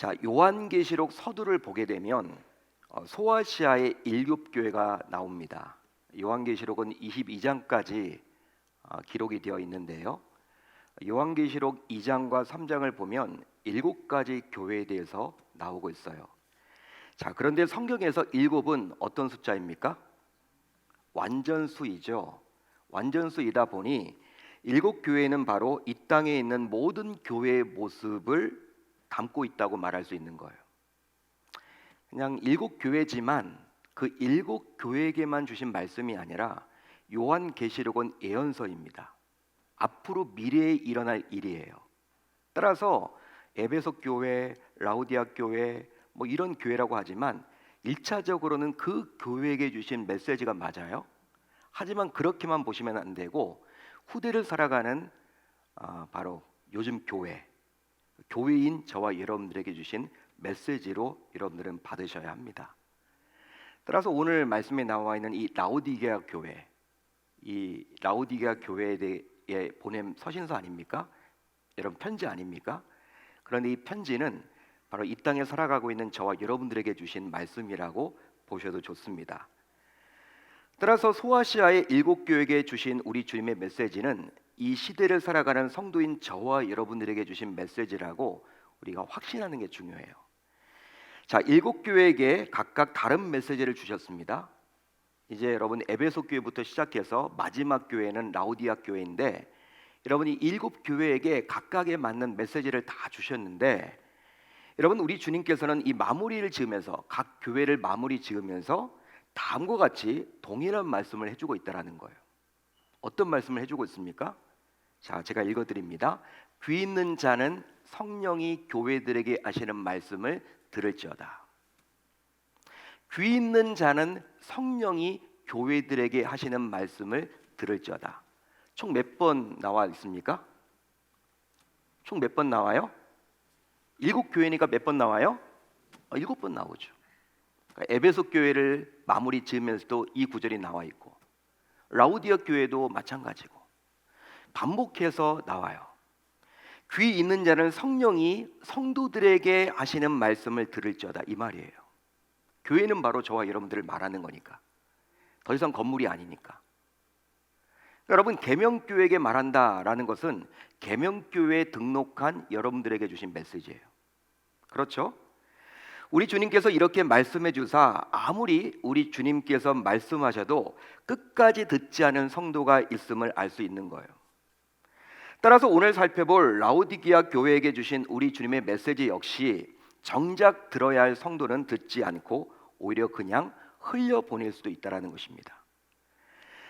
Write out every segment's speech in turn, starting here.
자, 요한계시록 서두를 보게 되면 소아시아의 일곱 교회가 나옵니다. 요한계시록은 22장까지 기록이 되어 있는데요. 요한계시록 2장과 3장을 보면 7가지 교회에 대해서 나오고 있어요. 자, 그런데 성경에서 7은 어떤 숫자입니까? 완전수이죠. 완전수이다 보니 7교회는 바로 이 땅에 있는 모든 교회의 모습을 담고 있다고 말할 수 있는 거예요. 그냥 7교회지만 그 7교회에게만 주신 말씀이 아니라 요한계시록은 예언서입니다. 앞으로 미래에 일어날 일이에요. 따라서 에베소 교회, 라우디아 교회 뭐 이런 교회라고 하지만 1차적으로는 그 교회에게 주신 메시지가 맞아요. 하지만 그렇게만 보시면 안 되고 후대를 살아가는 바로 요즘 교회인 저와 여러분들에게 주신 메시지로 여러분들은 받으셔야 합니다. 따라서 오늘 말씀에 나와 있는 이 라오디게아 교회, 이 라오디게아 교회에 대해 보낸 서신서 아닙니까? 여러분 편지 아닙니까? 그런데 이 편지는 바로 이 땅에 살아가고 있는 저와 여러분들에게 주신 말씀이라고 보셔도 좋습니다. 따라서 소아시아의 7교회에게 주신 우리 주님의 메시지는 이 시대를 살아가는 성도인 저와 여러분들에게 주신 메시지라고 우리가 확신하는 게 중요해요. 자, 7교회에게 각각 다른 메시지를 주셨습니다. 이제 여러분 에베소 교회부터 시작해서 마지막 교회는 라오디아 교회인데 여러분이 7교회에게 각각에 맞는 메시지를 다 주셨는데 여러분 우리 주님께서는 이 마무리를 지으면서 각 교회를 마무리 지으면서 다음과 같이 동일한 말씀을 해주고 있다라는 거예요. 어떤 말씀을 해주고 있습니까? 자, 제가 읽어드립니다. 귀 있는 자는 성령이 교회들에게 하시는 말씀을 들을지어다. 귀 있는 자는 성령이 교회들에게 하시는 말씀을 들을지어다. 총 몇 번 나와 있습니까? 총 몇 번 나와요? 7교회니까 몇 번 나와요? 7번 나오죠. 그러니까 에베소 교회를 마무리 지으면서도 이 구절이 나와 있고 라우디아 교회도 마찬가지고 반복해서 나와요. 귀 있는 자는 성령이 성도들에게 하시는 말씀을 들을지어다 이 말이에요. 교회는 바로 저와 여러분들을 말하는 거니까 더 이상 건물이 아니니까. 여러분 계명교회에게 말한다라는 것은 계명교회에 등록한 여러분들에게 주신 메시지예요. 그렇죠? 우리 주님께서 이렇게 말씀해 주사 아무리 우리 주님께서 말씀하셔도 끝까지 듣지 않은 성도가 있음을 알 수 있는 거예요. 따라서 오늘 살펴볼 라오디게아 교회에게 주신 우리 주님의 메시지 역시 정작 들어야 할 성도는 듣지 않고 오히려 그냥 흘려보낼 수도 있다는 것입니다.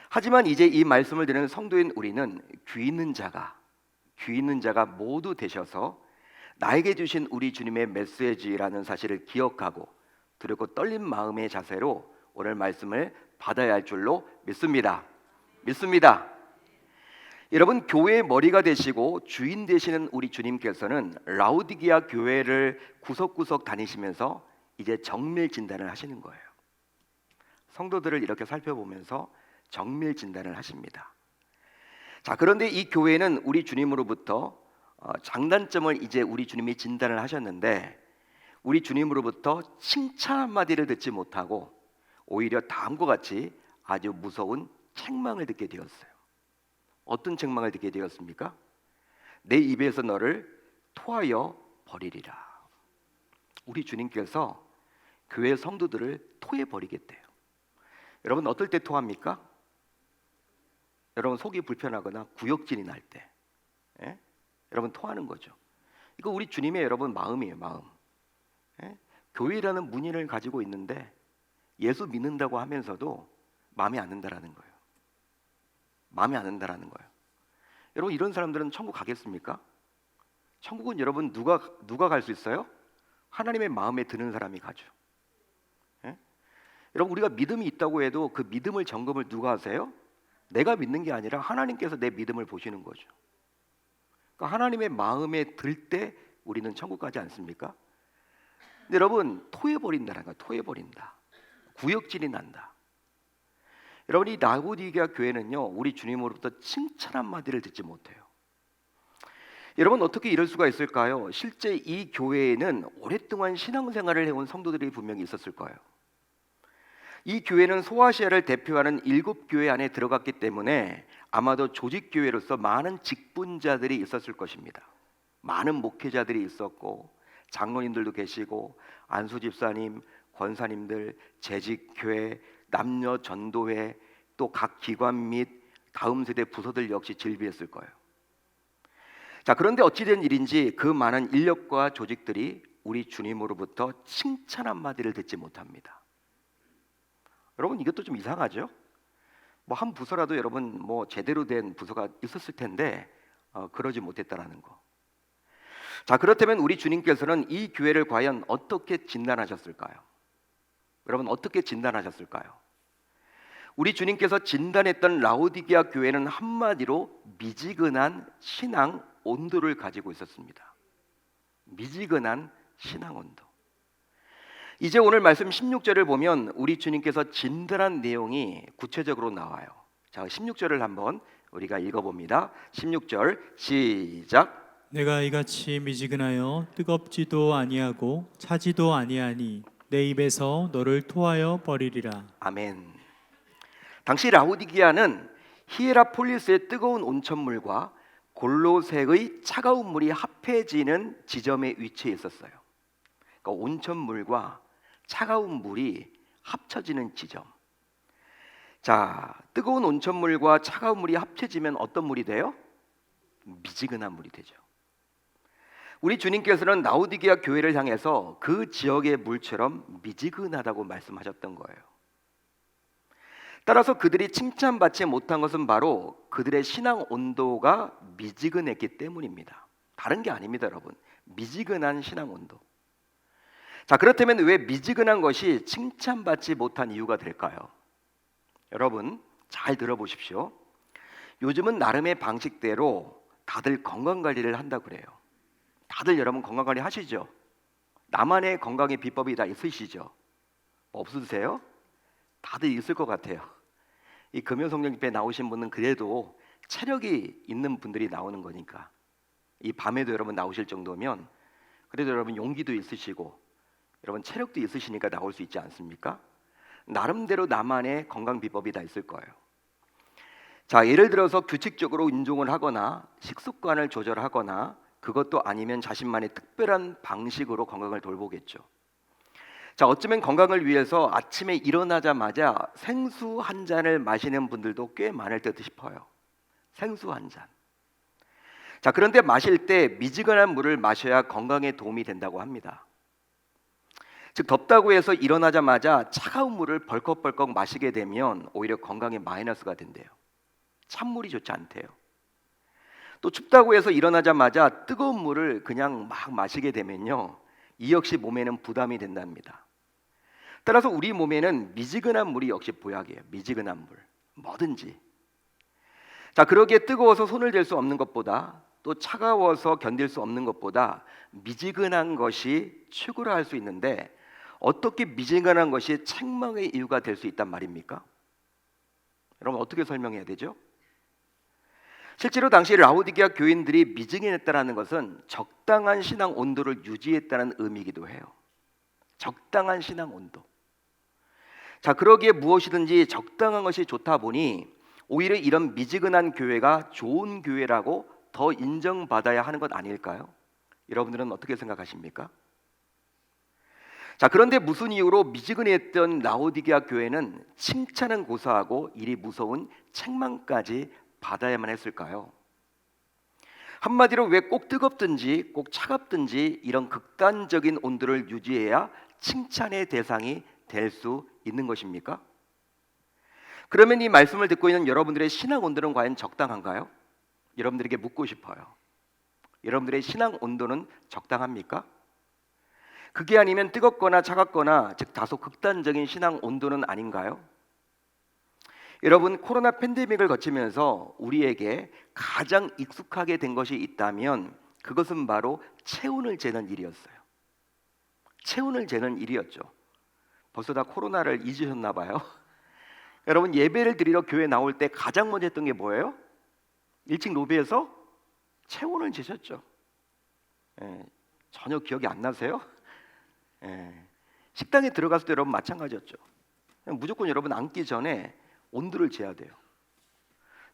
하지만 이제 이 말씀을 듣는 성도인 우리는 귀 있는 자가 모두 되셔서 나에게 주신 우리 주님의 메시지라는 사실을 기억하고 두렵고 떨린 마음의 자세로 오늘 말씀을 받아야 할 줄로 믿습니다. 여러분 교회의 머리가 되시고 주인 되시는 우리 주님께서는 라오디게아 교회를 구석구석 다니시면서 이제 정밀 진단을 하시는 거예요. 성도들을 이렇게 살펴보면서 정밀 진단을 하십니다. 자, 그런데 이 교회는 우리 주님으로부터 장단점을 이제 우리 주님이 진단을 하셨는데 우리 주님으로부터 칭찬 한마디를 듣지 못하고 오히려 다음과 같이 아주 무서운 책망을 듣게 되었어요. 어떤 책망을 듣게 되었습니까? 내 입에서 너를 토하여 버리리라. 우리 주님께서 교회 성도들을 토해 버리겠대요. 여러분 어떨 때 토합니까? 여러분 속이 불편하거나 구역질이 날 때, 여러분 토하는 거죠. 이거 우리 주님의 여러분 마음이에요, 마음. 교회라는 문인을 가지고 있는데 예수 믿는다고 하면서도 마음에 안 든다라는 거예요. 여러분 이런 사람들은 천국 가겠습니까? 천국은 여러분 누가 갈 수 있어요? 하나님의 마음에 드는 사람이 가죠. 여러분 우리가 믿음이 있다고 해도 그 믿음을 점검을 누가 하세요? 내가 믿는 게 아니라 하나님께서 내 믿음을 보시는 거죠. 그러니까 하나님의 마음에 들 때 우리는 천국 가지 않습니까? 근데 여러분 토해버린다는 거야. 토해버린다. 구역질이 난다. 여러분 이 라오디게아 교회는요 우리 주님으로부터 칭찬 한마디를 듣지 못해요. 여러분 어떻게 이럴 수가 있을까요? 실제 이 교회에는 오랫동안 신앙생활을 해온 성도들이 분명히 있었을 거예요. 이 교회는 소아시아를 대표하는 7교회 안에 들어갔기 때문에 아마도 조직교회로서 많은 직분자들이 있었을 것입니다. 많은 목회자들이 있었고 장로님들도 계시고 안수집사님, 권사님들, 재직교회, 남녀 전도회, 또 각 기관 및 다음 세대 부서들 역시 질비했을 거예요. 자, 그런데 어찌된 일인지 그 많은 인력과 조직들이 우리 주님으로부터 칭찬 한마디를 듣지 못합니다. 여러분 이것도 좀 이상하죠? 뭐 한 부서라도 여러분 뭐 제대로 된 부서가 있었을 텐데 그러지 못했다라는 거. 자, 그렇다면 우리 주님께서는 이 교회를 과연 어떻게 진단하셨을까요? 여러분 어떻게 진단하셨을까요? 우리 주님께서 진단했던 라오디게아 교회는 한마디로 미지근한 신앙 온도를 가지고 있었습니다. 미지근한 신앙 온도. 이제 오늘 말씀 16절을 보면 우리 주님께서 진단한 내용이 구체적으로 나와요. 자, 16절을 한번 우리가 읽어봅니다. 16절 시작. 내가 이같이 미지근하여 뜨겁지도 아니하고 차지도 아니하니 내 입에서 너를 토하여 버리리라. 아멘. 당시 라오디게아는 히에라폴리스의 뜨거운 온천물과 골로새의 차가운 물이 합해지는 지점에 위치해 있었어요. 그러니까 온천물과 차가운 물이 합쳐지는 지점. 자, 뜨거운 온천물과 차가운 물이 합쳐지면 어떤 물이 돼요? 미지근한 물이 되죠. 우리 주님께서는 라오디게아 교회를 향해서 그 지역의 물처럼 미지근하다고 말씀하셨던 거예요. 따라서 그들이 칭찬받지 못한 것은 바로 그들의 신앙 온도가 미지근했기 때문입니다. 다른 게 아닙니다, 여러분. 미지근한 신앙 온도. 자, 그렇다면 왜 미지근한 것이 칭찬받지 못한 이유가 될까요? 여러분 잘 들어보십시오. 요즘은 나름의 방식대로 다들 건강관리를 한다고 그래요. 다들 여러분 건강관리 하시죠? 나만의 건강의 비법이 다 있으시죠? 없으세요? 다들 있을 것 같아요. 이 금요성령집회 나오신 분은 그래도 체력이 있는 분들이 나오는 거니까, 이 밤에도 여러분 나오실 정도면 그래도 여러분 용기도 있으시고 여러분 체력도 있으시니까 나올 수 있지 않습니까? 나름대로 나만의 건강 비법이 다 있을 거예요. 자, 예를 들어서 규칙적으로 운동을 하거나 식습관을 조절하거나 그것도 아니면 자신만의 특별한 방식으로 건강을 돌보겠죠. 자, 어쩌면 건강을 위해서 아침에 일어나자마자 생수 한 잔을 마시는 분들도 꽤 많을 듯 싶어요. 생수 한 잔. 자, 그런데 마실 때 미지근한 물을 마셔야 건강에 도움이 된다고 합니다. 즉 덥다고 해서 일어나자마자 차가운 물을 벌컥벌컥 마시게 되면 오히려 건강에 마이너스가 된대요. 찬물이 좋지 않대요. 또 춥다고 해서 일어나자마자 뜨거운 물을 그냥 막 마시게 되면요, 이 역시 몸에는 부담이 된답니다. 따라서 우리 몸에는 미지근한 물이 역시 보약이에요. 미지근한 물, 뭐든지. 자, 그러기에 뜨거워서 손을 댈 수 없는 것보다, 또 차가워서 견딜 수 없는 것보다 미지근한 것이 최고라 할 수 있는데, 어떻게 미지근한 것이 책망의 이유가 될 수 있단 말입니까? 여러분 어떻게 설명해야 되죠? 실제로 당시 라오디게아 교인들이 미지근했다는 것은 적당한 신앙 온도를 유지했다는 의미이기도 해요. 적당한 신앙 온도. 자, 그러기에 무엇이든지 적당한 것이 좋다 보니 오히려 이런 미지근한 교회가 좋은 교회라고 더 인정받아야 하는 것 아닐까요? 여러분들은 어떻게 생각하십니까? 자, 그런데 무슨 이유로 미지근했던 라오디게아 교회는 칭찬은 고사하고 일이 무서운 책망까지 받아야만 했을까요? 한마디로 왜 꼭 뜨겁든지 꼭 차갑든지 이런 극단적인 온도를 유지해야 칭찬의 대상이 될 수 있는 것입니까? 그러면 이 말씀을 듣고 있는 여러분들의 신앙 온도는 과연 적당한가요? 여러분들에게 묻고 싶어요. 여러분들의 신앙 온도는 적당합니까? 그게 아니면 뜨겁거나 차갑거나 즉 다소 극단적인 신앙 온도는 아닌가요? 여러분, 코로나 팬데믹을 거치면서 우리에게 가장 익숙하게 된 것이 있다면 그것은 바로 체온을 재는 일이었어요. 체온을 재는 일이었죠. 벌써 다 코로나를 잊으셨나 봐요. 여러분, 예배를 드리러 교회 나올 때 가장 먼저 했던 게 뭐예요? 1층 로비에서 체온을 재셨죠. 전혀 기억이 안 나세요? 식당에 들어갔을 때 여러분 마찬가지였죠. 무조건 여러분 앉기 전에 온도를 재야 돼요.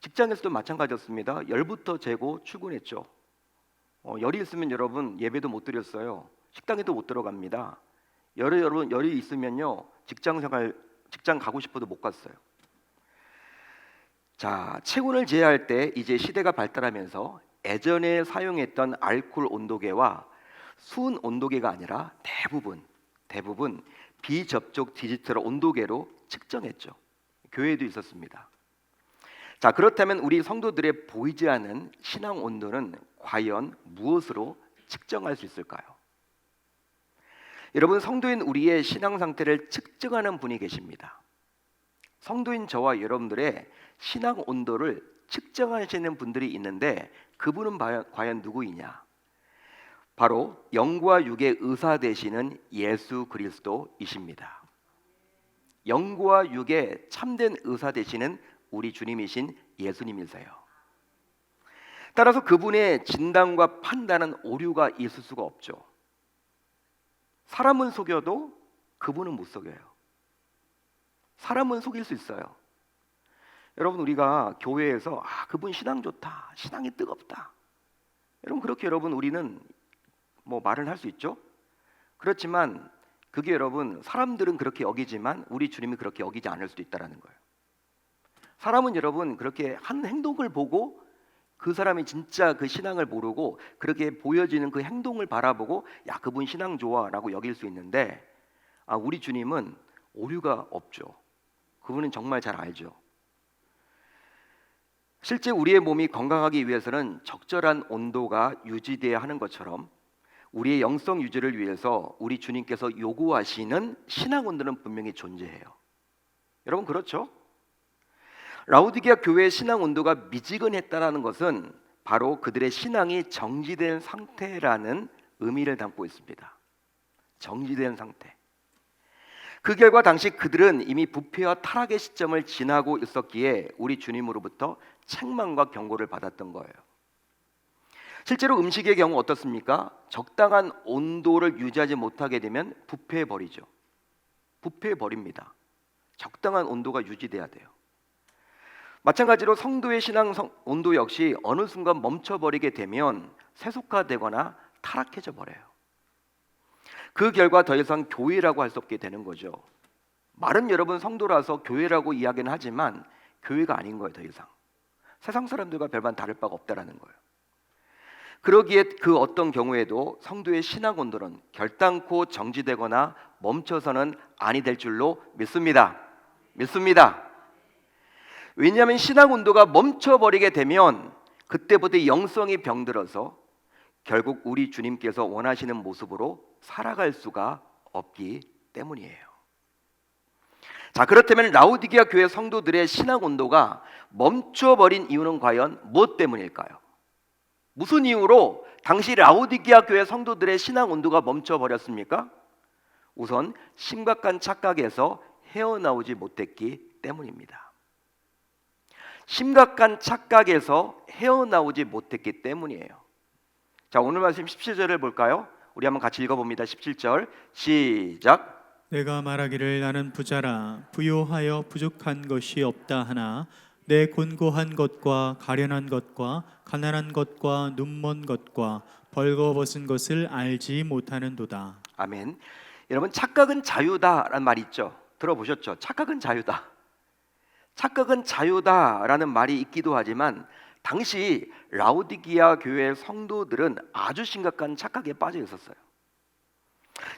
직장에서도 마찬가지였습니다. 열부터 재고 출근했죠. 열이 있으면 여러분 예배도 못 드렸어요. 식당에도 못 들어갑니다. 열이 있으면요 직장 가고 싶어도 못 갔어요. 자, 체온을 제어할 때 이제 시대가 발달하면서 예전에 사용했던 알코올 온도계와 수은 온도계가 아니라 대부분 비접촉 디지털 온도계로 측정했죠. 교회에도 있었습니다. 자, 그렇다면 우리 성도들의 보이지 않는 신앙 온도는 과연 무엇으로 측정할 수 있을까요? 여러분, 성도인 우리의 신앙 상태를 측정하는 분이 계십니다. 성도인 저와 여러분들의 신앙 온도를 측정하시는 분들이 있는데 그분은 과연 누구이냐? 바로 영과 육의 의사 되시는 예수 그리스도이십니다. 영과 육의 참된 의사 되시는 우리 주님이신 예수님이세요. 따라서 그분의 진단과 판단은 오류가 있을 수가 없죠. 사람은 속여도 그분은 못 속여요. 사람은 속일 수 있어요. 여러분, 우리가 교회에서 그분 신앙 좋다, 신앙이 뜨겁다, 여러분 그렇게 우리는 말을 할 수 있죠. 그렇지만 그게 여러분 사람들은 그렇게 여기지만 우리 주님이 그렇게 여기지 않을 수도 있다는 거예요. 사람은 여러분 그렇게 한 행동을 보고 그 사람이 진짜 그 신앙을 모르고 그렇게 보여지는 그 행동을 바라보고 야 그분 신앙 좋아라고 여길 수 있는데 우리 주님은 오류가 없죠. 그분은 정말 잘 알죠. 실제 우리의 몸이 건강하기 위해서는 적절한 온도가 유지돼야 하는 것처럼 우리의 영성 유지를 위해서 우리 주님께서 요구하시는 신앙 온도는 분명히 존재해요. 여러분 그렇죠? 라오디게아 교회의 신앙 온도가 미지근했다라는 것은 바로 그들의 신앙이 정지된 상태라는 의미를 담고 있습니다. 정지된 상태. 그 결과 당시 그들은 이미 부패와 타락의 시점을 지나고 있었기에 우리 주님으로부터 책망과 경고를 받았던 거예요. 실제로 음식의 경우 어떻습니까? 적당한 온도를 유지하지 못하게 되면 부패해버리죠. 부패해버립니다. 적당한 온도가 유지돼야 돼요. 마찬가지로 성도의 신앙 온도 역시 어느 순간 멈춰버리게 되면 세속화되거나 타락해져 버려요. 그 결과 더 이상 교회라고 할 수 없게 되는 거죠. 말은 여러분 성도라서 교회라고 이야기는 하지만 교회가 아닌 거예요. 더 이상 세상 사람들과 별반 다를 바가 없다라는 거예요. 그러기에 그 어떤 경우에도 성도의 신앙 온도는 결단코 정지되거나 멈춰서는 아니 될 줄로 믿습니다. 왜냐하면 신앙 온도가 멈춰버리게 되면 그때부터 영성이 병들어서 결국 우리 주님께서 원하시는 모습으로 살아갈 수가 없기 때문이에요. 자, 그렇다면 라오디게아 교회 성도들의 신앙 온도가 멈춰버린 이유는 과연 무엇 때문일까요? 무슨 이유로 당시 라오디게아 교회 성도들의 신앙 온도가 멈춰버렸습니까? 우선 심각한 착각에서 헤어나오지 못했기 때문입니다. 심각한 착각에서 헤어나오지 못했기 때문이에요. 자, 오늘 말씀 17절을 볼까요? 우리 한번 같이 읽어봅니다. 17절 시작. 내가 말하기를 나는 부자라 부요하여 부족한 것이 없다 하나 내 곤고한 것과 가련한 것과 가난한 것과 눈먼 것과 벌거벗은 것을 알지 못하는도다. 아멘. 여러분 착각은 자유다라는 말이 있죠. 들어보셨죠? 착각은 자유다. 착각은 자유다라는 말이 있기도 하지만 당시 라오디게아 교회 성도들은 아주 심각한 착각에 빠져 있었어요.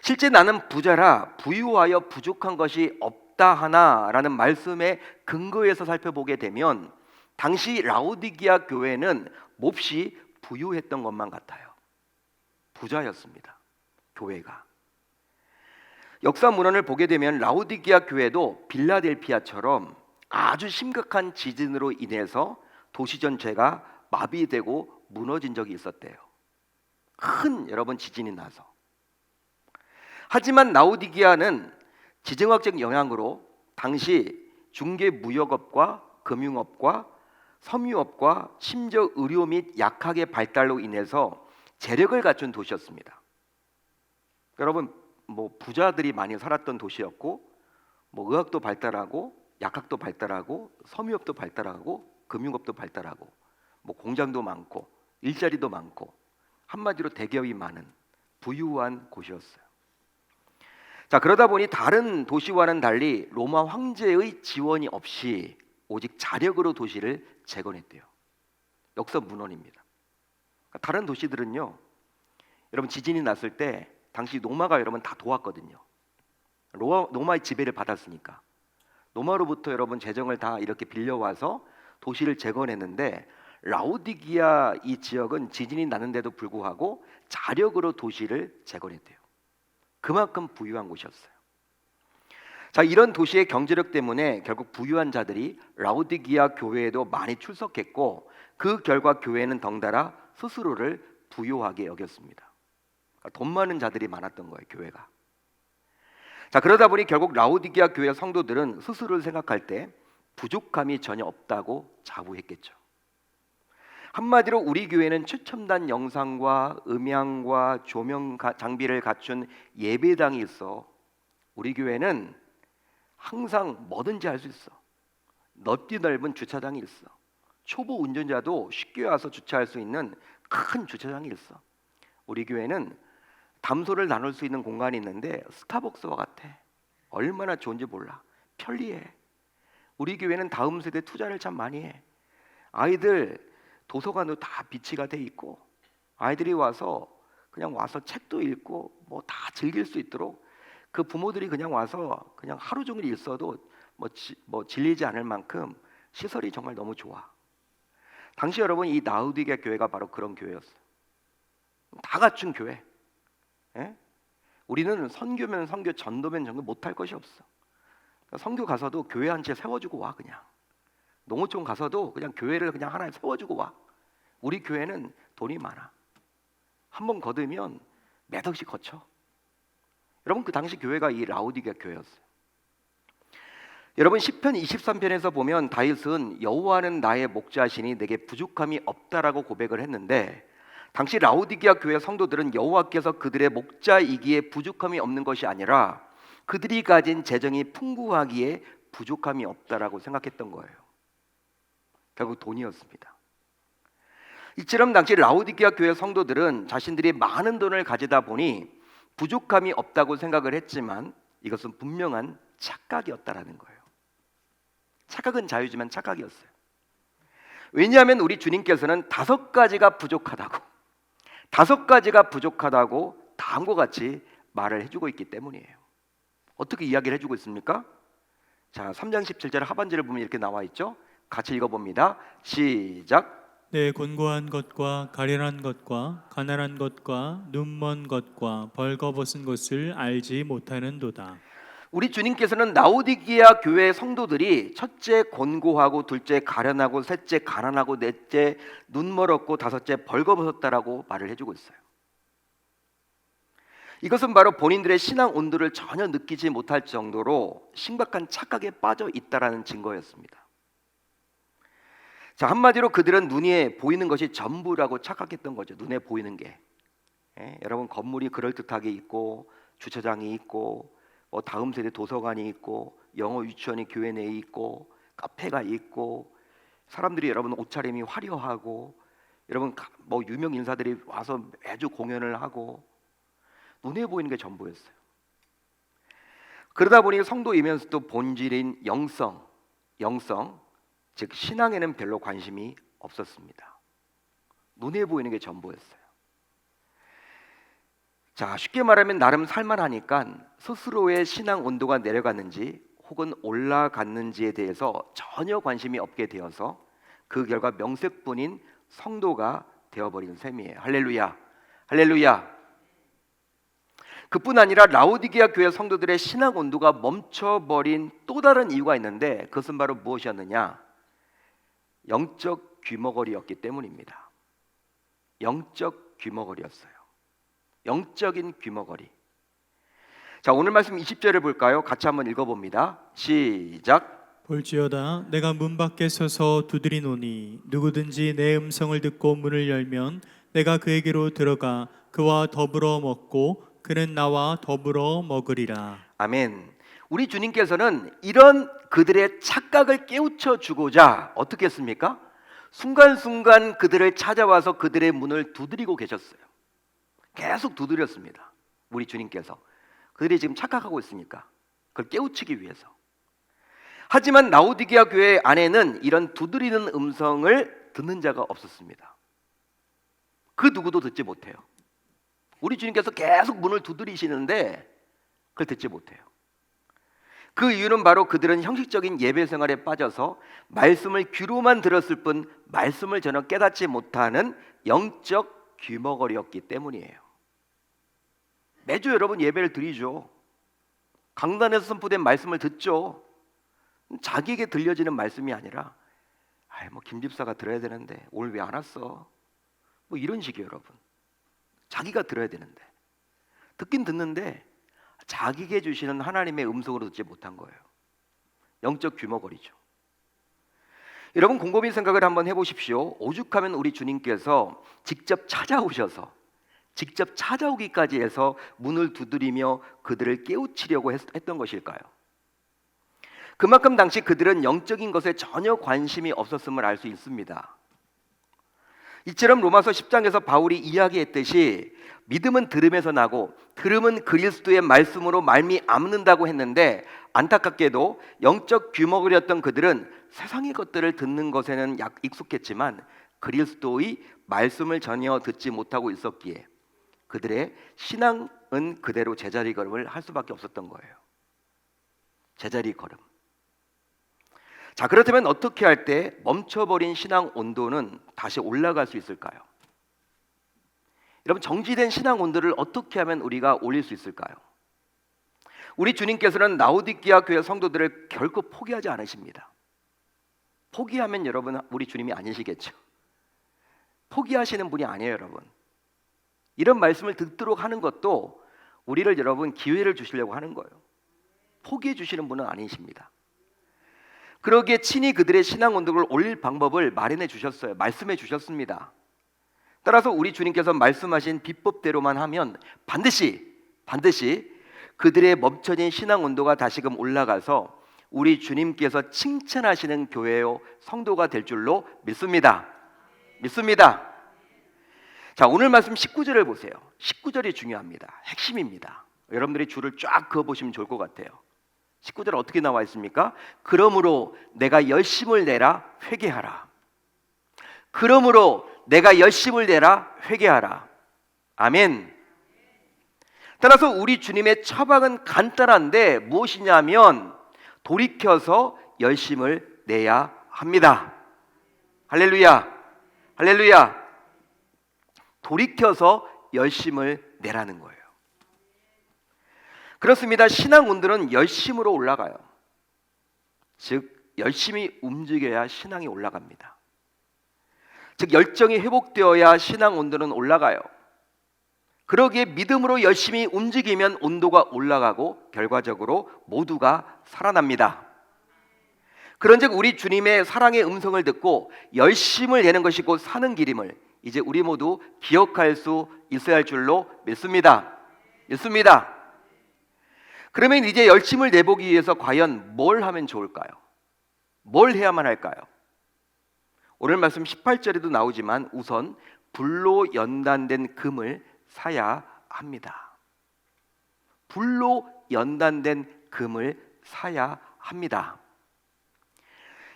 실제 나는 부자라 부유하여 부족한 것이 없다 하나라는 말씀의 근거에서 살펴보게 되면 당시 라오디게아 교회는 몹시 부유했던 것만 같아요. 부자였습니다. 교회가. 역사 문헌을 보게 되면 라오디게아 교회도 빌라델피아처럼 아주 심각한 지진으로 인해서 도시 전체가 마비되고 무너진 적이 있었대요. 큰 여러분 지진이 나서. 하지만 라오디게아는 지정학적 영향으로 당시 중개 무역업과 금융업과 섬유업과 심지어 의료 및 약학의 발달로 인해서 재력을 갖춘 도시였습니다. 여러분, 뭐 부자들이 많이 살았던 도시였고, 뭐 의학도 발달하고, 약학도 발달하고, 섬유업도 발달하고, 금융업도 발달하고, 뭐 공장도 많고, 일자리도 많고, 한마디로 대기업이 많은 부유한 곳이었어요. 자, 그러다 보니 다른 도시와는 달리 로마 황제의 지원이 없이 오직 자력으로 도시를 재건했대요. 역사문헌입니다. 다른 도시들은요, 여러분 지진이 났을 때 당시 로마가 여러분 다 도왔거든요. 로마의 지배를 받았으니까 로마로부터 여러분 재정을 다 이렇게 빌려와서 도시를 재건했는데, 라오디기아 이 지역은 지진이 났는데도 불구하고 자력으로 도시를 재건했대요. 그만큼 부유한 곳이었어요. 자, 이런 도시의 경제력 때문에 결국 부유한 자들이 라오디기아 교회에도 많이 출석했고, 그 결과 교회는 덩달아 스스로를 부유하게 여겼습니다. 그러니까 돈 많은 자들이 많았던 거예요, 교회가. 자, 그러다 보니 결국 라오디기아 교회 성도들은 스스로를 생각할 때 부족함이 전혀 없다고 자부했겠죠. 한마디로 우리 교회는 최첨단 영상과 음향과 조명 장비를 갖춘 예배당이 있어. 우리 교회는 항상 뭐든지 할 수 있어. 넓디 넓은 주차장이 있어. 초보 운전자도 쉽게 와서 주차할 수 있는 큰 주차장이 있어. 우리 교회는 담소를 나눌 수 있는 공간이 있는데 스타벅스와 같아. 얼마나 좋은지 몰라. 편리해. 우리 교회는 다음 세대 투자를 참 많이 해. 아이들 도서관도 다 비치가 돼 있고, 아이들이 와서 그냥 와서 책도 읽고 뭐 다 즐길 수 있도록, 그 부모들이 그냥 와서 그냥 하루 종일 있어도 뭐 질리지 않을 만큼 시설이 정말 너무 좋아. 당시 여러분 이 라오디게아 교회가 바로 그런 교회였어요. 다 갖춘 교회. 예? 우리는 선교면 선교, 전도면 전도 못할 것이 없어. 선교 가서도 교회 한 채 세워주고 와. 그냥 농어촌 가서도 그냥 교회를 그냥 하나 세워주고 와. 우리 교회는 돈이 많아. 한번 거두면 몇 억씩 거쳐. 여러분 그 당시 교회가 이 라오디게아 교회였어요. 여러분 시편 23편에서 보면 다윗은 여호와는 나의 목자시니 내게 부족함이 없다라고 고백을 했는데, 당시 라오디게아 교회 성도들은 여호와께서 그들의 목자이기에 부족함이 없는 것이 아니라 그들이 가진 재정이 풍부하기에 부족함이 없다라고 생각했던 거예요. 결국 돈이었습니다. 이처럼 당시 라오디게아 교회 성도들은 자신들이 많은 돈을 가지다 보니 부족함이 없다고 생각을 했지만 이것은 분명한 착각이었다라는 거예요. 착각은 자유지만 착각이었어요. 왜냐하면 우리 주님께서는 5가지가 부족하다고 다음과 같이 말을 해주고 있기 때문이에요. 어떻게 이야기를 해주고 있습니까? 자, 3장 17절 하반절을 보면 이렇게 나와 있죠. 같이 읽어봅니다. 시작. 내 곤고한 것과 가련한 것과 가난한 것과 눈먼 것과 벌거벗은 것을 알지 못하는도다. 우리 주님께서는 라오디게아 교회 성도들이 첫째 곤고하고, 둘째 가련하고, 셋째 가난하고, 넷째 눈멀었고, 다섯째 벌거벗었다라고 말을 해주고 있어요. 이것은 바로 본인들의 신앙 온도를 전혀 느끼지 못할 정도로 심각한 착각에 빠져 있다라는 증거였습니다. 자, 한마디로 그들은 눈에 보이는 것이 전부라고 착각했던 거죠. 눈에 보이는 게. 여러분 건물이 그럴듯하게 있고, 주차장이 있고, 뭐 다음 세대 도서관이 있고, 영어 유치원이 교회 내에 있고, 카페가 있고, 사람들이 여러분 옷차림이 화려하고, 여러분 뭐 유명 인사들이 와서 매주 공연을 하고, 눈에 보이는 게 전부였어요. 그러다 보니 성도이면서도 본질인 영성, 즉 신앙에는 별로 관심이 없었습니다. 눈에 보이는 게 전부였어요. 자, 쉽게 말하면 나름 살만하니까 스스로의 신앙 온도가 내려갔는지 혹은 올라갔는지에 대해서 전혀 관심이 없게 되어서 그 결과 명색뿐인 성도가 되어버린 셈이에요. 할렐루야, 할렐루야. 그뿐 아니라 라오디게아 교회 성도들의 신앙 온도가 멈춰버린 또 다른 이유가 있는데, 그것은 바로 무엇이었느냐? 영적 귀머거리였기 때문입니다. 영적 귀머거리였어요. 영적인 귀머거리. 자, 오늘 말씀 20절을 볼까요? 같이 한번 읽어봅니다. 시작. 볼지어다 내가 문 밖에 서서 두드리노니 누구든지 내 음성을 듣고 문을 열면 내가 그에게로 들어가 그와 더불어 먹고 그는 나와 더불어 먹으리라. 아멘. 우리 주님께서는 이런 그들의 착각을 깨우쳐 주고자 어떻게 했습니까? 순간순간 그들을 찾아와서 그들의 문을 두드리고 계셨어요. 계속 두드렸습니다. 우리 주님께서 그들이 지금 착각하고 있으니까 그걸 깨우치기 위해서. 하지만 라오디게아 교회 안에는 이런 두드리는 음성을 듣는 자가 없었습니다. 그 누구도 듣지 못해요. 우리 주님께서 계속 문을 두드리시는데 그걸 듣지 못해요. 그 이유는 바로 그들은 형식적인 예배 생활에 빠져서 말씀을 귀로만 들었을 뿐 말씀을 전혀 깨닫지 못하는 영적 귀머거리였기 때문이에요. 매주 여러분 예배를 드리죠. 강단에서 선포된 말씀을 듣죠. 자기에게 들려지는 말씀이 아니라 뭐 김 집사가 들어야 되는데 오늘 왜 안 왔어? 뭐 이런 식이에요, 여러분. 자기가 들어야 되는데 듣긴 듣는데 자기에게 주시는 하나님의 음성으로 듣지 못한 거예요. 영적 귀머거리죠. 여러분 곰곰이 생각을 한번 해보십시오. 오죽하면 우리 주님께서 직접 찾아오기까지 해서 문을 두드리며 그들을 깨우치려고 했던 것일까요? 그만큼 당시 그들은 영적인 것에 전혀 관심이 없었음을 알 수 있습니다. 이처럼 로마서 10장에서 바울이 이야기했듯이 믿음은 들음에서 나고 들음은 그리스도의 말씀으로 말미암는다고 했는데 안타깝게도 영적 귀머거리였던 그들은 세상의 것들을 듣는 것에는 익숙했지만 그리스도의 말씀을 전혀 듣지 못하고 있었기에 그들의 신앙은 그대로 제자리 걸음을 할 수밖에 없었던 거예요. 제자리 걸음. 자, 그렇다면 어떻게 할 때 멈춰버린 신앙 온도는 다시 올라갈 수 있을까요? 여러분 정지된 신앙 온도를 어떻게 하면 우리가 올릴 수 있을까요? 우리 주님께서는 라오디게아 교회 성도들을 결코 포기하지 않으십니다. 포기하면 여러분 우리 주님이 아니시겠죠. 포기하시는 분이 아니에요, 여러분. 이런 말씀을 듣도록 하는 것도 우리를 여러분 기회를 주시려고 하는 거예요. 포기해 주시는 분은 아니십니다. 그러기에 친히 그들의 신앙 온도를 올릴 방법을 마련해 주셨어요. 말씀해 주셨습니다. 따라서 우리 주님께서 말씀하신 비법대로만 하면 반드시 그들의 멈춰진 신앙 온도가 다시금 올라가서 우리 주님께서 칭찬하시는 교회요 성도가 될 줄로 믿습니다. 자, 오늘 말씀 19절을 보세요. 19절이 중요합니다. 핵심입니다. 여러분들이 줄을 쫙 그어보시면 좋을 것 같아요. 19절 어떻게 나와 있습니까? 그러므로 내가 열심을 내라 회개하라. 그러므로 내가 열심을 내라 회개하라. 아멘. 따라서 우리 주님의 처방은 간단한데 무엇이냐면 돌이켜서 열심을 내야 합니다. 할렐루야. 할렐루야. 돌이켜서 열심을 내라는 거예요. 그렇습니다. 신앙 온도는 열심으로 올라가요. 즉 열심히 움직여야 신앙이 올라갑니다. 즉 열정이 회복되어야 신앙 온도는 올라가요. 그러기에 믿음으로 열심히 움직이면 온도가 올라가고 결과적으로 모두가 살아납니다. 그런즉 우리 주님의 사랑의 음성을 듣고 열심을 내는 것이 곧 사는 길임을 이제 우리 모두 기억할 수 있어야 할 줄로 믿습니다. 그러면 이제 열심을 내보기 위해서 과연 뭘 하면 좋을까요? 뭘 해야만 할까요? 오늘 말씀 18절에도 나오지만 우선 불로 연단된 금을 사야 합니다. 불로 연단된 금을 사야 합니다.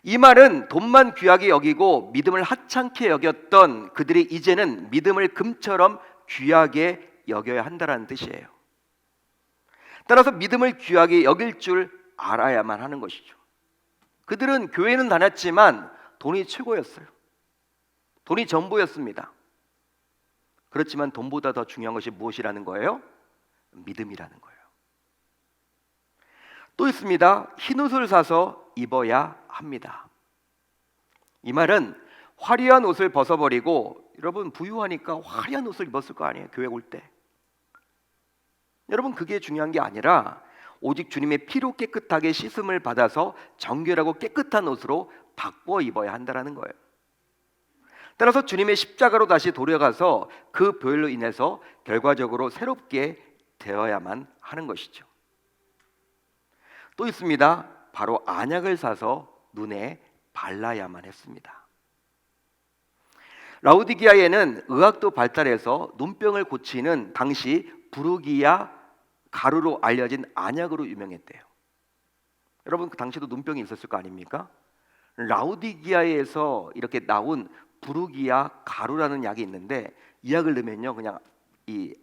이 말은 돈만 귀하게 여기고 믿음을 하찮게 여겼던 그들이 이제는 믿음을 금처럼 귀하게 여겨야 한다는 뜻이에요. 따라서 믿음을 귀하게 여길 줄 알아야만 하는 것이죠. 그들은 교회는 다녔지만 돈이 최고였어요. 돈이 전부였습니다. 그렇지만 돈보다 더 중요한 것이 무엇이라는 거예요? 믿음이라는 거예요. 또 있습니다. 흰 옷을 사서 입어야 합니다. 이 말은 화려한 옷을 벗어버리고, 여러분 부유하니까 화려한 옷을 입었을 거 아니에요, 교회 올 때. 여러분 그게 중요한 게 아니라 오직 주님의 피로 깨끗하게 씻음을 받아서 정결하고 깨끗한 옷으로 바꿔 입어야 한다는 거예요. 따라서 주님의 십자가로 다시 돌아가서 그 보혈로 인해서 결과적으로 새롭게 되어야만 하는 것이죠. 또 있습니다. 바로 안약을 사서 눈에 발라야만 했습니다. 라오디게아에는 의학도 발달해서 눈병을 고치는 당시 부르기아 가루로 알려진 안약으로 유명했대요. 여러분 그 당시도 눈병이 있었을 거 아닙니까? 라오디게아에서 이렇게 나온 부르기아 가루라는 약이 있는데 이 약을 넣으면요 그냥 이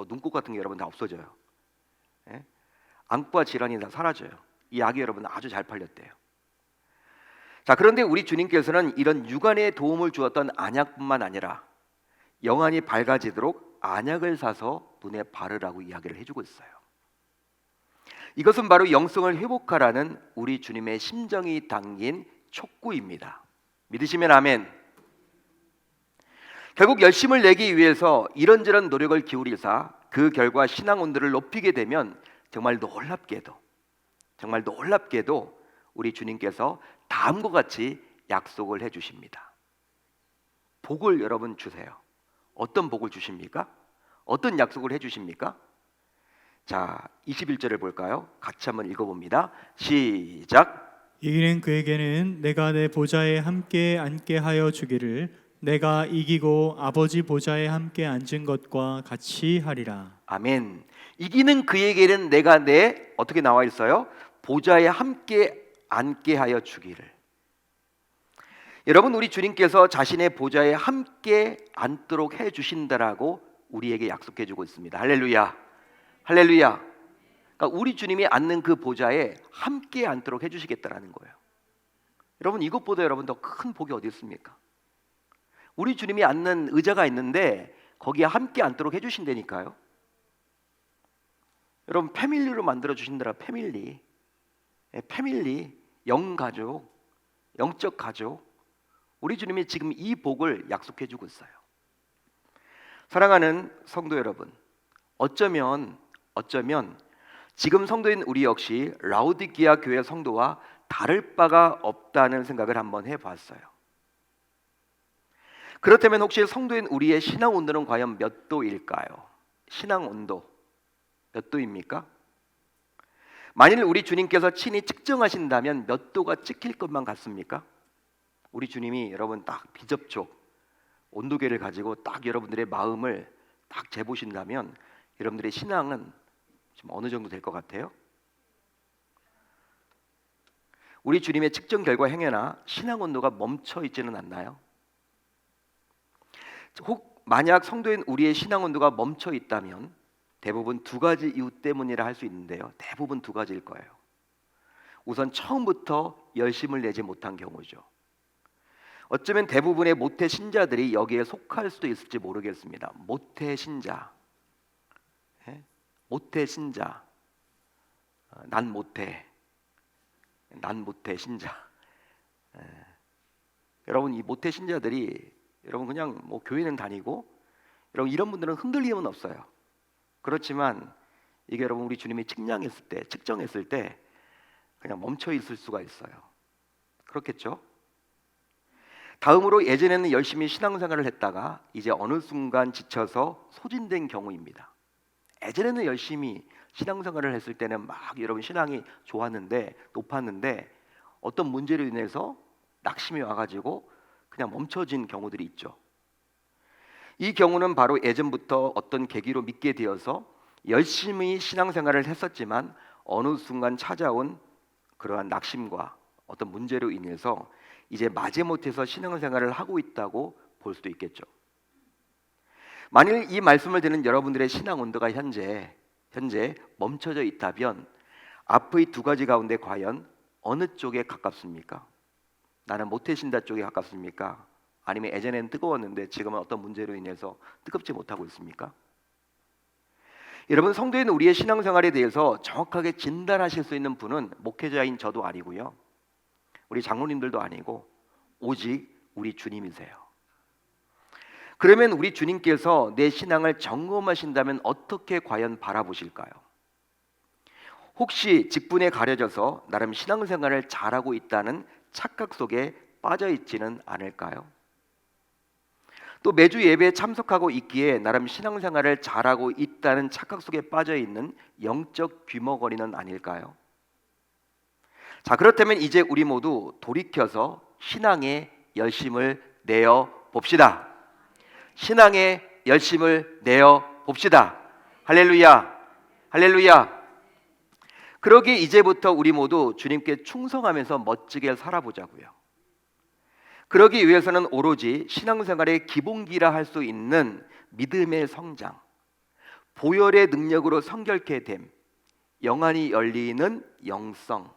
눈곱 같은 게 여러분 다 없어져요. 예? 안과 질환이 다 사라져요. 이 약이 여러분 아주 잘 팔렸대요. 자, 그런데 우리 주님께서는 이런 육안에 도움을 주었던 안약뿐만 아니라 영안이 밝아지도록 안약을 사서 눈에 바르라고 이야기를 해주고 있어요. 이것은 바로 영성을 회복하라는 우리 주님의 심정이 담긴 촉구입니다. 믿으시면 아멘. 결국 열심을 내기 위해서 이런저런 노력을 기울이사 그 결과 신앙 온도를 높이게 되면 정말 놀랍게도 우리 주님께서 다음과 같이 약속을 해주십니다. 복을 여러분 주세요. 어떤 복을 주십니까? 어떤 약속을 해주십니까? 자, 21절을 볼까요? 같이 한번 읽어봅니다. 시작. 이기는 그에게는 내가 내 보좌에 함께 앉게 하여 주기를 내가 이기고 아버지 보좌에 함께 앉은 것과 같이 하리라. 아멘. 이기는 그에게는 내가 내 어떻게 나와 있어요? 보좌에 함께 앉게 하여 주기를. 여러분 우리 주님께서 자신의 보좌에 함께 앉도록 해 주신다라고 우리에게 약속해 주고 있습니다. 할렐루야. 할렐루야. 그러니까 우리 주님이 앉는 그 보좌에 함께 앉도록 해 주시겠다라는 거예요. 여러분 이것보다 여러분 더 큰 복이 어디 있습니까? 우리 주님이 앉는 의자가 있는데 거기에 함께 앉도록 해 주신다니까요. 여러분 패밀리로 만들어 주신다라. 패밀리, 영가족, 영적 가족. 우리 주님이 지금 이 복을 약속해 주고 있어요. 사랑하는 성도 여러분, 어쩌면 지금 성도인 우리 역시 라오디게아 교회 성도와 다를 바가 없다는 생각을 한번 해봤어요. 그렇다면 혹시 성도인 우리의 신앙 온도는 과연 몇 도일까요? 신앙 온도 몇 도입니까? 만일 우리 주님께서 친히 측정하신다면 몇 도가 찍힐 것만 같습니까? 우리 주님이 여러분 딱 비접촉 온도계를 가지고 딱 여러분들의 마음을 딱 재보신다면 여러분들의 신앙은 지금 어느 정도 될 것 같아요? 우리 주님의 측정 결과 행여나 신앙 온도가 멈춰 있지는 않나요? 혹 만약 성도인 우리의 신앙 온도가 멈춰 있다면 대부분 두 가지 이유 때문이라 할 수 있는데요. 대부분 두 가지일 거예요. 우선 처음부터 열심을 내지 못한 경우죠. 어쩌면 대부분의 모태 신자들이 여기에 속할 수도 있을지 모르겠습니다. 모태 신자, 난 모태 신자. 여러분 이 모태 신자들이 여러분 그냥 뭐 교회는 다니고 여러분 이런 분들은 흔들림은 없어요. 그렇지만 이게 여러분 우리 주님이 측정했을 때 그냥 멈춰 있을 수가 있어요. 그렇겠죠? 다음으로 예전에는 열심히 신앙생활을 했다가 이제 어느 순간 지쳐서 소진된 경우입니다. 예전에는 열심히 신앙생활을 했을 때는 막 여러분 신앙이 좋았는데 높았는데 어떤 문제로 인해서 낙심이 와가지고 그냥 멈춰진 경우들이 있죠. 이 경우는 바로 예전부터 어떤 계기로 믿게 되어서 열심히 신앙생활을 했었지만 어느 순간 찾아온 그러한 낙심과 어떤 문제로 인해서 이제 마지못해서 신앙생활을 하고 있다고 볼 수도 있겠죠. 만일 이 말씀을 듣는 여러분들의 신앙 온도가 현재 멈춰져 있다면 앞의 두 가지 가운데 과연 어느 쪽에 가깝습니까? 나는 모태신자 쪽에 가깝습니까? 아니면 예전에는 뜨거웠는데 지금은 어떤 문제로 인해서 뜨겁지 못하고 있습니까? 여러분 성도인 우리의 신앙생활에 대해서 정확하게 진단하실 수 있는 분은 목회자인 저도 아니고요. 우리 장로님들도 아니고 오직 우리 주님이세요. 그러면 우리 주님께서 내 신앙을 점검하신다면 어떻게 과연 바라보실까요? 혹시 직분에 가려져서 나름 신앙생활을 잘하고 있다는 착각 속에 빠져 있지는 않을까요? 또 매주 예배에 참석하고 있기에 나름 신앙생활을 잘하고 있다는 착각 속에 빠져 있는 영적 귀머거리는 아닐까요? 자, 그렇다면 이제 우리 모두 돌이켜서 신앙에 열심을 내어 봅시다. 신앙에 열심을 내어 봅시다. 할렐루야, 할렐루야. 그러기에 이제부터 우리 모두 주님께 충성하면서 멋지게 살아보자고요. 그러기 위해서는 오로지 신앙생활의 기본기라 할 수 있는 믿음의 성장, 보혈의 능력으로 성결케 됨, 영안이 열리는 영성,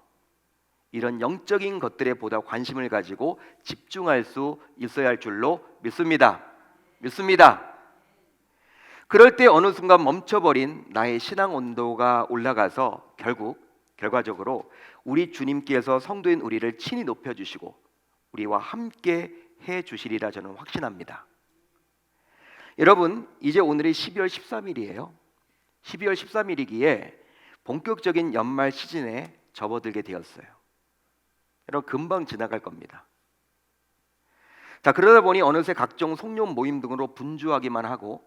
이런 영적인 것들에 보다 관심을 가지고 집중할 수 있어야 할 줄로 믿습니다. 그럴 때 어느 순간 멈춰버린 나의 신앙 온도가 올라가서 결과적으로 우리 주님께서 성도인 우리를 친히 높여주시고 우리와 함께 해주시리라 저는 확신합니다. 여러분, 이제 오늘이 12월 13일이에요. 12월 13일이기에 본격적인 연말 시즌에 접어들게 되었어요. 여러분, 금방 지나갈 겁니다. 자, 그러다 보니 어느새 각종 송년 모임 등으로 분주하기만 하고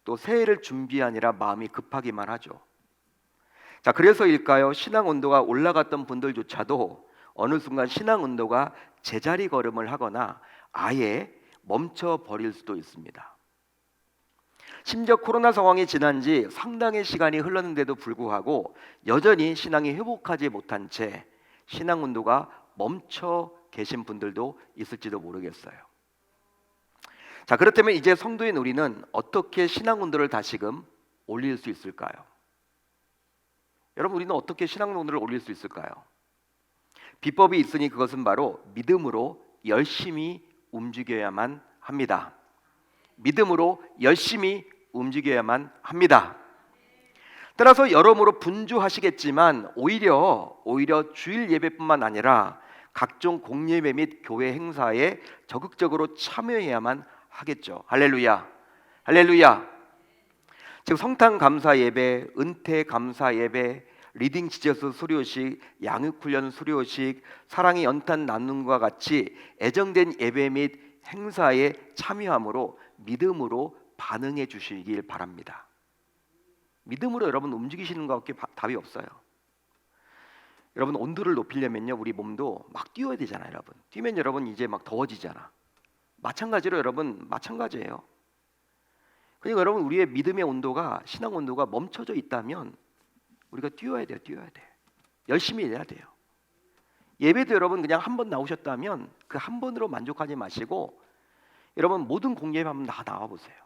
또 새해를 준비하느라 마음이 급하기만 하죠. 자, 그래서일까요? 신앙 온도가 올라갔던 분들조차도 어느 순간 신앙 온도가 제자리 걸음을 하거나 아예 멈춰 버릴 수도 있습니다. 심지어 코로나 상황이 지난 지 상당의 시간이 흘렀는데도 불구하고 여전히 신앙이 회복하지 못한 채 신앙 온도가 멈춰 계신 분들도 있을지도 모르겠어요. 자, 그렇다면 이제 성도인 우리는 어떻게 신앙 온도를 다시금 올릴 수 있을까요? 여러분, 우리는 어떻게 신앙 온도를 올릴 수 있을까요? 비법이 있으니 그것은 바로 믿음으로 열심히 움직여야만 합니다. 믿음으로 열심히 움직여야만 합니다. 따라서 여러모로 분주하시겠지만 오히려 주일 예배뿐만 아니라 각종 공예배 및 교회 행사에 적극적으로 참여해야만 하겠죠. 할렐루야, 할렐루야. 즉 성탄 감사 예배, 은퇴 감사 예배, 리딩 지저스 수료식, 양육훈련 수료식, 사랑의 연탄 나눔과 같이 애정된 예배 및 행사에 참여함으로 믿음으로 반응해 주시길 바랍니다. 믿음으로 여러분 움직이시는 것밖에 답이 없어요. 여러분, 온도를 높이려면요 우리 몸도 막 뛰어야 되잖아요. 여러분 뛰면 여러분 이제 막 더워지잖아. 마찬가지로 여러분 마찬가지예요. 그러니까 여러분 우리의 믿음의 온도가, 신앙 온도가 멈춰져 있다면 우리가 뛰어야 돼요. 열심히 해야 돼요. 예배도 여러분 그냥 한 번 나오셨다면 그 한 번으로 만족하지 마시고 여러분 모든 공예배 한번 다 나와보세요.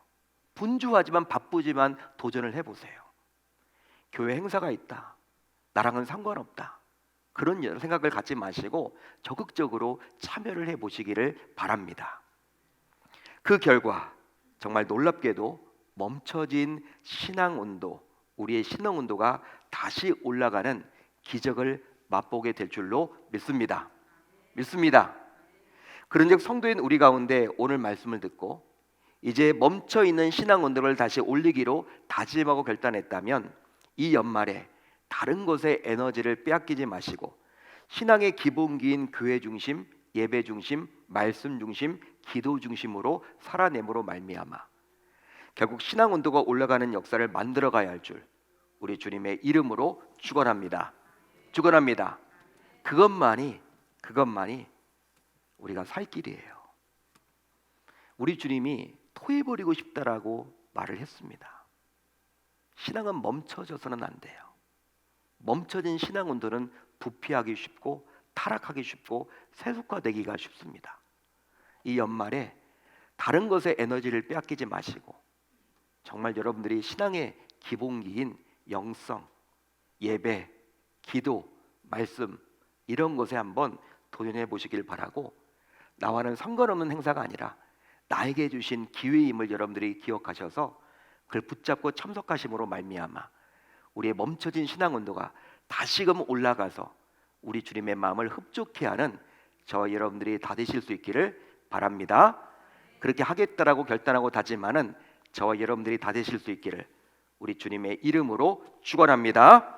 분주하지만 바쁘지만 도전을 해보세요. 교회 행사가 있다, 나랑은 상관없다, 그런 생각을 갖지 마시고 적극적으로 참여를 해보시기를 바랍니다. 그 결과 정말 놀랍게도 멈춰진 신앙 온도, 우리의 신앙 온도가 다시 올라가는 기적을 맛보게 될 줄로 믿습니다. 그런즉 성도인 우리 가운데 오늘 말씀을 듣고 이제 멈춰있는 신앙 온도를 다시 올리기로 다짐하고 결단했다면 이 연말에 다른 것에 에너지를 빼앗기지 마시고 신앙의 기본기인 교회 중심, 예배 중심, 말씀 중심, 기도 중심으로 살아내므로 말미암아 결국 신앙 온도가 올라가는 역사를 만들어가야 할 줄 우리 주님의 이름으로 축원합니다. 그것만이 우리가 살 길이에요. 우리 주님이 토해버리고 싶다라고 말을 했습니다. 신앙은 멈춰져서는 안 돼요. 멈춰진 신앙 온도는 부패하기 쉽고 타락하기 쉽고 세속화되기가 쉽습니다. 이 연말에 다른 것에 에너지를 빼앗기지 마시고 정말 여러분들이 신앙의 기본기인 영성, 예배, 기도, 말씀 이런 것에 한번 도전해 보시길 바라고, 나와는 상관없는 행사가 아니라 나에게 주신 기회임을 여러분들이 기억하셔서 그걸 붙잡고 참석하심으로 말미암아 우리의 멈춰진 신앙 온도가 다시금 올라가서 우리 주님의 마음을 흡족해 하는 저와 여러분들이 다 되실 수 있기를 바랍니다. 그렇게 하겠다라고 결단하고 다짐하는 저와 여러분들이 다 되실 수 있기를 우리 주님의 이름으로 축원합니다.